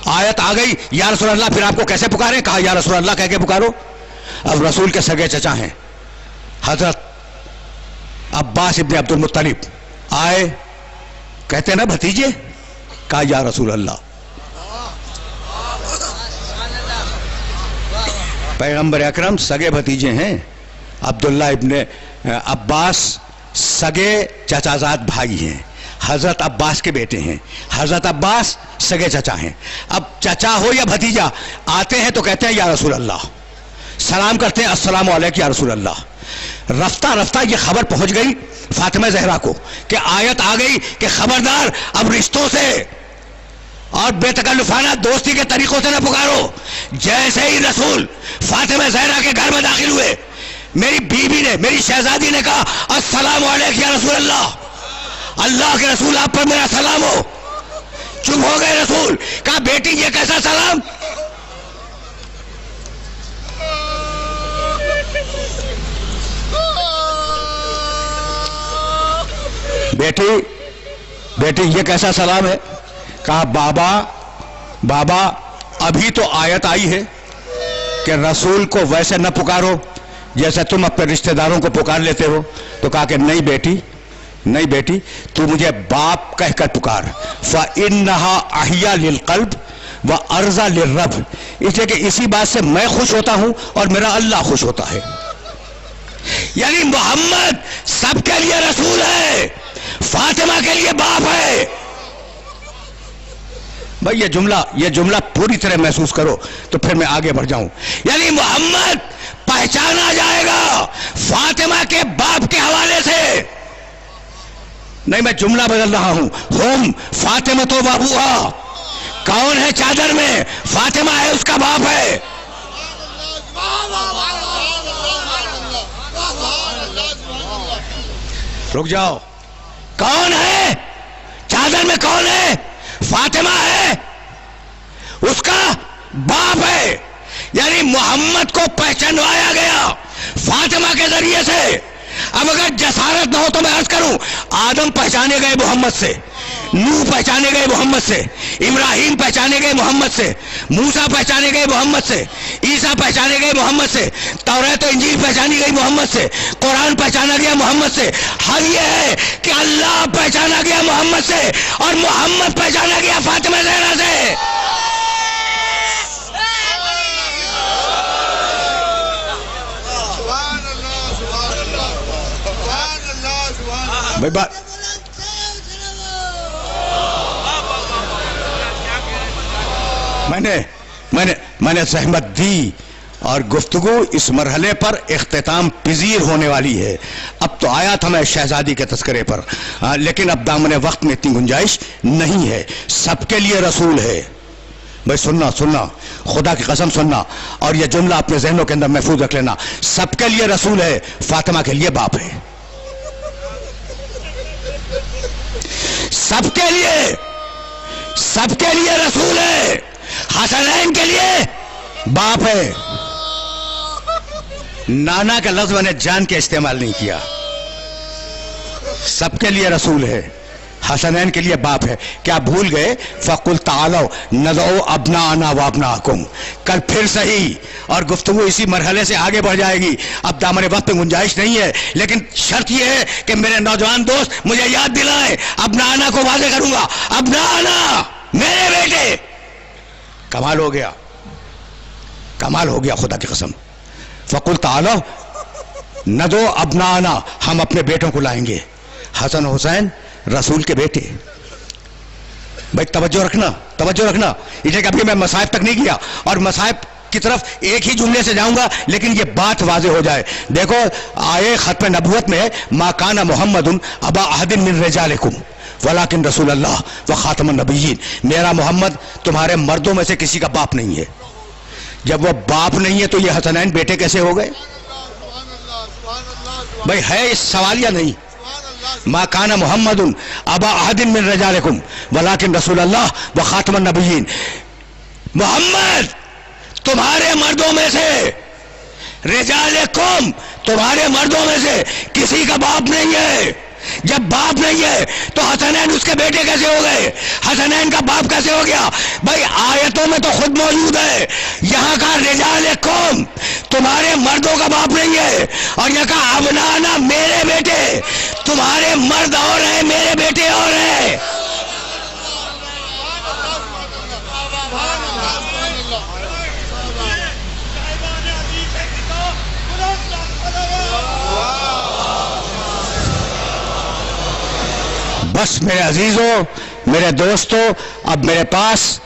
آیت آ گئی، یا رسول اللہ پھر آپ کو کیسے پکاریں؟ کہا یا رسول اللہ کہہ کے پکارو. اب رسول کے سگے چچا ہیں حضرت عباس ابن عبد المطلب آئے، کہتے ہیں نا بھتیجے، کہا یا رسول اللہ. پیغمبر اکرم سگے بھتیجے ہیں، عبداللہ ابن عباس سگے چچازاد بھائی ہیں، حضرت عباس کے بیٹے ہیں، حضرت عباس سگے چچا ہیں. اب چچا ہو یا بھتیجا آتے ہیں تو کہتے ہیں یا رسول اللہ، سلام کرتے ہیں السلام علیکم یا رسول اللہ. رفتہ رفتہ یہ خبر پہنچ گئی فاطمہ زہرا کو کہ آیت آ گئی کہ خبردار اب رشتوں سے اور بے تکلفانہ دوستی کے طریقوں سے نہ پکارو. جیسے ہی رسول فاطمہ زہرا کے گھر میں داخل ہوئے، میری بیوی نے، میری شہزادی نے کہا السلام علیکم یا رسول اللہ، اللہ کے رسول آپ پر میرا سلام ہو. چپ ہو گئے رسول، کہا بیٹی یہ کیسا سلام؟ بیٹی یہ کیسا سلام ہے؟ کہا بابا ابھی تو آیت آئی ہے کہ رسول کو ویسے نہ پکارو جیسے تم اپنے رشتہ داروں کو پکار لیتے ہو. تو کہا کہ نہیں بیٹی تو مجھے باپ کہہ کر پکار. فَإِنَّهَا أَحْيَا لِلْقَلْبِ وَأَرْضَى لِلرَّبِّ، اس لیے کہ اسی بات سے میں خوش ہوتا ہوں اور میرا اللہ خوش ہوتا ہے. یعنی محمد سب کے لیے رسول ہے، فاطمہ کے لیے باپ ہے. بھائی یہ جملہ پوری طرح محسوس کرو تو پھر میں آگے بڑھ جاؤں. یعنی محمد پہچانا جائے گا فاطمہ کے باپ کے حوالے سے. نہیں، میں جملہ بدل رہا ہوں. ہم فاطمہ تو بابوہا، کون ہے چادر میں؟ فاطمہ ہے، اس کا باپ ہے. رک جاؤ، کون ہے چادر میں؟ کون ہے؟ فاطمہ ہے، اس کا باپ ہے. یعنی محمد کو پہچانوایا گیا فاطمہ کے ذریعے سے. اب اگر جسارت نہ ہو تو میں عرض کروں، آدم پہچانے گئے محمد سے، نوح پہچانے گئے محمد سے، ابراہیم پہچانے گئے محمد سے، موسیٰ پہچانے گئے محمد سے، عیسیٰ پہچانے گئے محمد سے، توریت و انجیل پہچانی گئی محمد سے، قرآن پہچانا گیا محمد سے. حال یہ ہے کہ اللہ پہچانا گیا محمد سے اور محمد پہچانا گیا فاطمہ زہرا سے. میں نے زحمت دی اور گفتگو اس مرحلے پر اختتام پذیر ہونے والی ہے. اب تو آیا تھا میں شہزادی کے تذکرے پر، لیکن اب دامن وقت میں اتنی گنجائش نہیں ہے. سب کے لیے رسول ہے. بھائی سننا، خدا کی قسم سننا، اور یہ جملہ اپنے ذہنوں کے اندر محفوظ رکھ لینا. سب کے لیے رسول ہے، فاطمہ کے لیے باپ ہے. سب کے لیے رسول ہے، حسنین کے لیے باپ ہے. نانا کا لفظ میں نے جان کے استعمال نہیں کیا. سب کے لیے رسول ہے، حسنین کے لیے باپ ہے. کیا بھول گئے؟ فَقُلْ تَعَالَوْا نَدْعُوا أَبْنَاءَنَا وَأَبْنَاءَكُمْ. کل پھر صحیح اور گفتگو اسی مرحلے سے آگے بڑھ جائے گی. اب دامن وقت میں گنجائش نہیں ہے، لیکن شرط یہ ہے کہ میرے نوجوان دوست مجھے یاد دلائیں. ابناءنا کو واضح کروں گا، ابناءنا میرے بیٹے. کمال ہو گیا خدا کی قسم. فَقُلْ تَعَالَوْا نَدْعُوا أَبْنَاءَنَا، ہم اپنے بیٹوں کو لائیں گے. حسن حسین رسول کے بیٹے. بھائی توجہ رکھنا، اس لیے کہ ابھی میں مصائب تک نہیں گیا، اور مصائب کی طرف ایک ہی جملے سے جاؤں گا لیکن یہ بات واضح ہو جائے. دیکھو آئے ختم نبوت میں ما کان محمد ابا احد من رجالکم ولیکن رسول اللہ و خاتم النبیین. میرا محمد تمہارے مردوں میں سے کسی کا باپ نہیں ہے. جب وہ باپ نہیں ہے تو یہ حسنین بیٹے کیسے ہو گئے؟ بھائی ہے اس سوال یا نہیں؟ ما کان محمد ابا احد من رجالکم ولیکن رسول اللہ و خاتم النبیین. محمد تمہارے مردوں میں سے، رجالکم تمہارے مردوں میں سے کسی کا باپ نہیں ہے. جب باپ نہیں ہے تو حسنین اس کے بیٹے کیسے ہو گئے؟ حسنین کا باپ کیسے ہو گیا؟ بھائی آیتوں میں تو خود موجود ہے. یہاں کا رجالکم تمہارے مردوں کا باپ نہیں ہے، اور یہاں کا ابنانا میرے بیٹے. تمہارے مرد اور ہیں، میرے بیٹے اور ہیں. بس میرے عزیزوں، میرے دوستوں، اب میرے پاس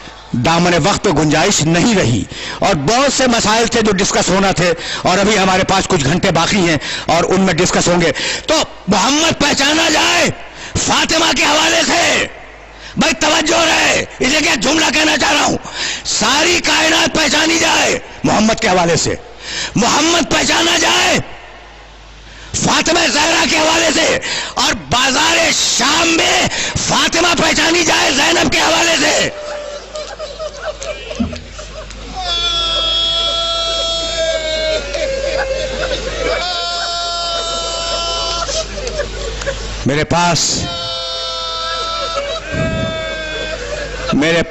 دامن وقت پہ گنجائش نہیں رہی، اور بہت سے مسائل تھے جو ڈسکس ہونا تھے، اور ابھی ہمارے پاس کچھ گھنٹے باقی ہیں اور ان میں ڈسکس ہوں گے. تو محمد پہچانا جائے فاطمہ کے حوالے سے. بھائی توجہ رہے، اسے کیا جملہ کہنا چاہ رہا ہوں، ساری کائنات پہچانی جائے محمد کے حوالے سے. محمد پہچانا جائے فاطمہ زہرا کے حوالے سے، اور بازار شام میں فاطمہ پہچانی جائے زینب کے حوالے سے. میرے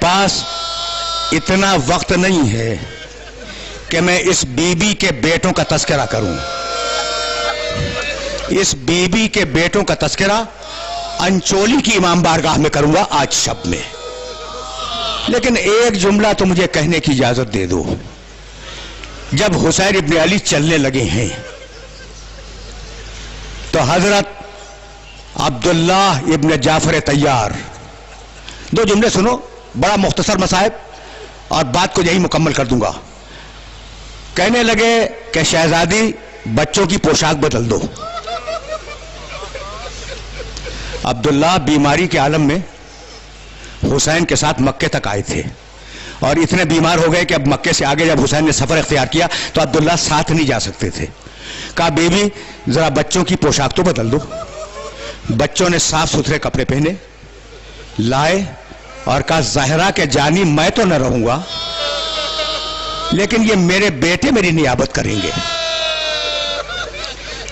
پاس اتنا وقت نہیں ہے کہ میں اس بی بی کے بیٹوں کا تذکرہ کروں. اس بی بی کے بیٹوں کا تذکرہ انچولی کی امام بارگاہ میں کروں گا آج شب میں. لیکن ایک جملہ تو مجھے کہنے کی اجازت دے دو. جب حسین ابن علی چلنے لگے ہیں تو حضرت عبداللہ ابن جعفر طیار، دو جملے سنو، بڑا مختصر مصائب، اور بات کو یہی مکمل کر دوں گا. کہنے لگے کہ شہزادی بچوں کی پوشاک بدل دو. عبداللہ بیماری کے عالم میں حسین کے ساتھ مکے تک آئے تھے، اور اتنے بیمار ہو گئے کہ اب مکے سے آگے جب حسین نے سفر اختیار کیا تو عبداللہ ساتھ نہیں جا سکتے تھے. کہا بیوی ذرا بچوں کی پوشاک تو بدل دو. بچوں نے صاف ستھرے کپڑے پہنے لائے اور کہا زہرا کے جانی میں تو نہ رہوں گا، لیکن یہ میرے بیٹے میری نیابت کریں گے.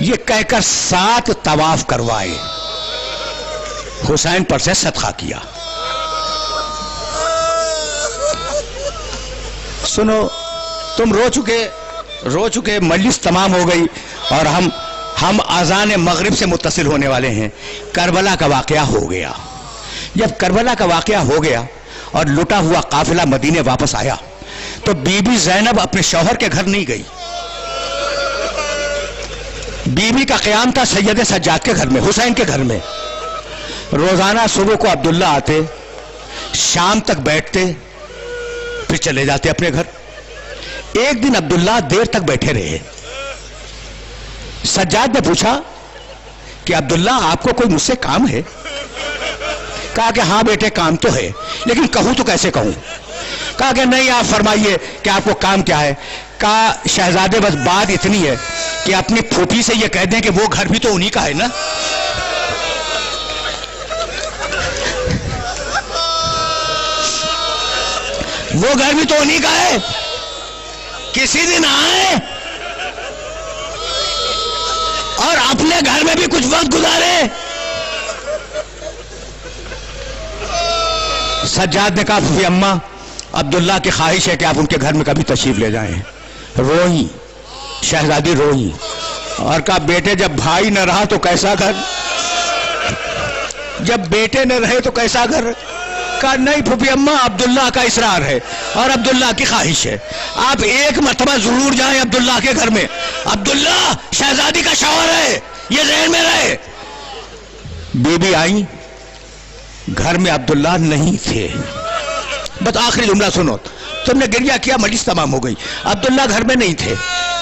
یہ کہہ کر 7 طواف کروائے، حسین پر سے صدقہ کیا. سنو، تم رو چکے، مجلس تمام ہو گئی، اور ہم اذان مغرب سے متصل ہونے والے ہیں. کربلا کا واقعہ ہو گیا. جب کربلا کا واقعہ ہو گیا اور لٹا ہوا قافلہ مدینے واپس آیا تو بی بی زینب اپنے شوہر کے گھر نہیں گئی. بی بی کا قیام تھا سید سجاد کے گھر میں، حسین کے گھر میں. روزانہ صبح کو عبداللہ آتے، شام تک بیٹھتے، پھر چلے جاتے اپنے گھر. ایک دن عبداللہ دیر تک بیٹھے رہے. سجاد نے پوچھا کہ عبداللہ آپ کو کوئی مجھ سے کام ہے؟ کہا کہ ہاں بیٹے کام تو ہے، لیکن کہوں تو کیسے کہوں؟ کہا کہ نہیں آپ فرمائیے کہ آپ کو کام کیا ہے. کہا شہزادے بس بات اتنی ہے کہ اپنی پھوپھی سے یہ کہہ دیں کہ وہ گھر بھی تو انہی کا ہے نا. وہ گھر بھی تو انہی کا ہے. کسی دن آئے اور اپنے گھر میں بھی کچھ وقت گزارے. سجاد نے کہا پھوپھی اماں عبداللہ کی خواہش ہے کہ آپ ان کے گھر میں کبھی تشریف لے جائیں. روئی شہزادی، روئی اور کہا بیٹے جب بھائی نہ رہا تو کیسا گھر، جب بیٹے نہ رہے تو کیسا گھر. کہا نہیں پھوپھی اماں عبداللہ کا اصرار ہے اور عبداللہ کی خواہش ہے، آپ ایک مرتبہ ضرور جائیں عبداللہ کے گھر میں. عبداللہ شہزادی کا شوہر ہے، یہ ذہن میں رہے. بی بی آئی، گھر میں عبداللہ نہیں تھے. بس آخری جملہ سنو. تم نے گریہ کیا، مجلس تمام ہو گئی. عبداللہ گھر میں نہیں تھے.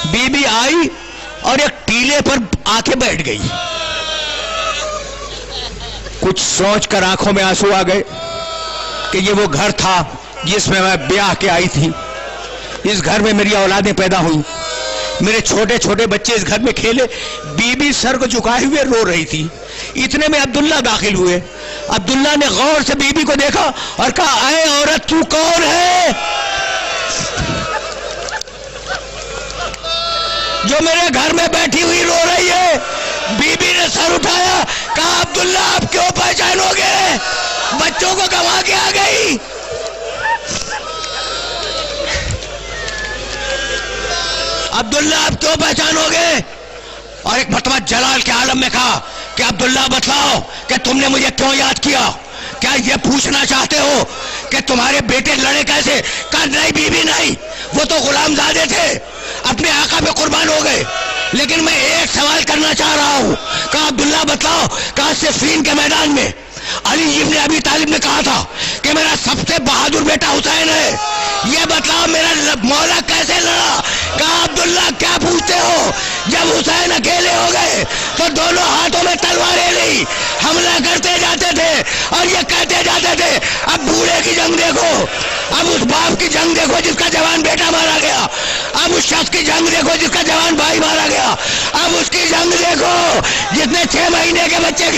بی بی آئی اور ایک ٹیلے پر آ کے بیٹھ گئی. کچھ سوچ کر آنکھوں میں آنسو آ گئے کہ یہ وہ گھر تھا جس میں میں بیاہ کے آئی تھی. اس گھر میں میری اولادیں پیدا ہوئیں، میرے چھوٹے چھوٹے بچے اس گھر میں کھیلے. بی بی سر کو جھکائے ہوئے رو رہی تھی. اتنے میں عبداللہ داخل ہوئے. عبداللہ نے غور سے بی بی کو دیکھا اور کہا اے عورت تو کون ہے جو میرے گھر میں بیٹھی ہوئی رو رہی ہے؟ بی بی نے سر اٹھایا، کہا عبداللہ آپ کیوں پہچانو گے؟ بچوں کو گنوا کے آ گئی. عبداللہ آپ کیوں پہچانو گے؟ اور ایک مرتبہ جلال کے عالم میں کہا کہ عبداللہ بتلاؤ کہ تم نے مجھے کیوں یاد کیا؟ کیا یہ پوچھنا چاہتے ہو کہ تمہارے بیٹے لڑے کیسے؟ کہا نہیں بی بی نہیں، وہ تو غلام زادے تھے، اپنے آقا پہ قربان ہو گئے. لیکن میں ایک سوال کرنا چاہ رہا ہوں. کہا عبداللہ بتلاؤ. کہا صفین کے میدان میں علی ابن ابی طالب نے کہا تھا کہ میرا سب سے بہادر بیٹا حسین ہے. یہ بتلاؤ میرا مولا کیسے لڑا؟ کہا عبداللہ کیا پوچھتے ہو؟ جب حسین اکیلے ہو گئے تو دونوں ہاتھوں میں تلواریں لی، حملہ کرتے جاتے تھے اور یہ کہتے جاتے تھے اب بوڑھے کی جنگ دیکھو، اب اس باپ کی جنگ دیکھو جس کا جوان بیٹا مارا گیا، اب اس شخص کی جنگ دیکھو جس کا جوان بھائی مارا گیا، اب اس کی جنگ دیکھو جس نے 6 مہینے کے بچے